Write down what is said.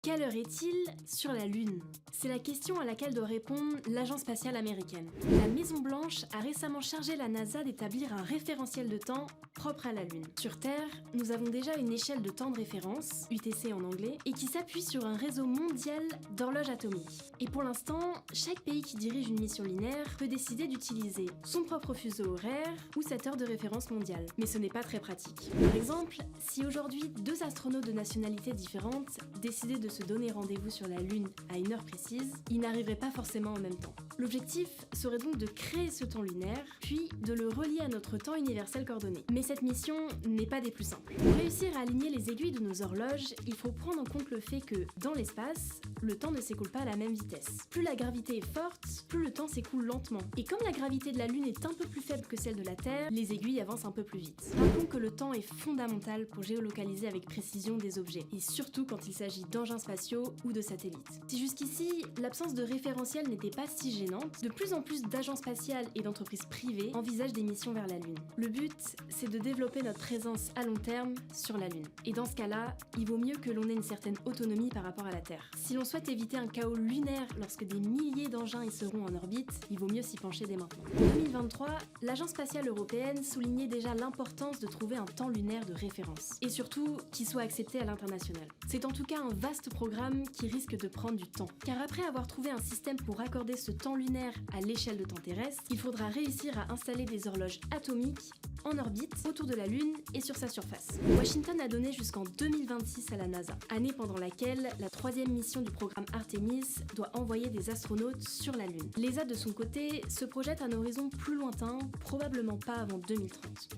Quelle heure est-il sur la Lune? C'est la question à laquelle doit répondre l'Agence spatiale américaine. La Maison-Blanche a récemment chargé la NASA d'établir un référentiel de temps propre à la Lune. Sur Terre, nous avons déjà une échelle de temps de référence, UTC en anglais, et qui s'appuie sur un réseau mondial d'horloges atomiques. Et pour l'instant, chaque pays qui dirige une mission lunaire peut décider d'utiliser son propre fuseau horaire ou cette heure de référence mondiale. Mais ce n'est pas très pratique. Par exemple, si aujourd'hui deux astronautes de nationalités différentes décidaient de se donner rendez-vous sur la Lune à une heure précise, ils n'arriveraient pas forcément en même temps. L'objectif serait donc de créer ce temps lunaire, puis de le relier à notre temps universel coordonné. Mais cette mission n'est pas des plus simples. Pour réussir à aligner les aiguilles de nos horloges, il faut prendre en compte le fait que, dans l'espace, le temps ne s'écoule pas à la même vitesse. Plus la gravité est forte, plus le temps s'écoule lentement. Et comme la gravité de la Lune est un peu plus faible que celle de la Terre, les aiguilles avancent un peu plus vite. Rappelons que le temps est fondamental pour géolocaliser avec précision des objets, et surtout quand il s'agit d'engins spatiaux ou de satellites. Si jusqu'ici, l'absence de référentiel n'était pas si gênante, de plus en plus d'agences spatiales et d'entreprises privées envisagent des missions vers la Lune. Le but, c'est de développer notre présence à long terme sur la Lune. Et dans ce cas-là, il vaut mieux que l'on ait une certaine autonomie par rapport à la Terre. Si l'on souhaite éviter un chaos lunaire lorsque des milliers d'engins y seront en orbite, il vaut mieux s'y pencher dès maintenant. En 2023, l'Agence spatiale européenne soulignait déjà l'importance de trouver un temps lunaire de référence, et surtout qui soit accepté à l'international. C'est en tout cas un vaste programme qui risque de prendre du temps, car après avoir trouvé un système pour accorder ce temps lunaire à l'échelle de temps terrestre, il faudra réussir à installer des horloges atomiques en orbite autour de la Lune et sur sa surface. Washington a donné jusqu'en 2026 à la NASA, année pendant laquelle la troisième mission du programme Artemis doit envoyer des astronautes sur la Lune. L'ESA de son côté se projette à un horizon plus lointain, probablement pas avant 2030.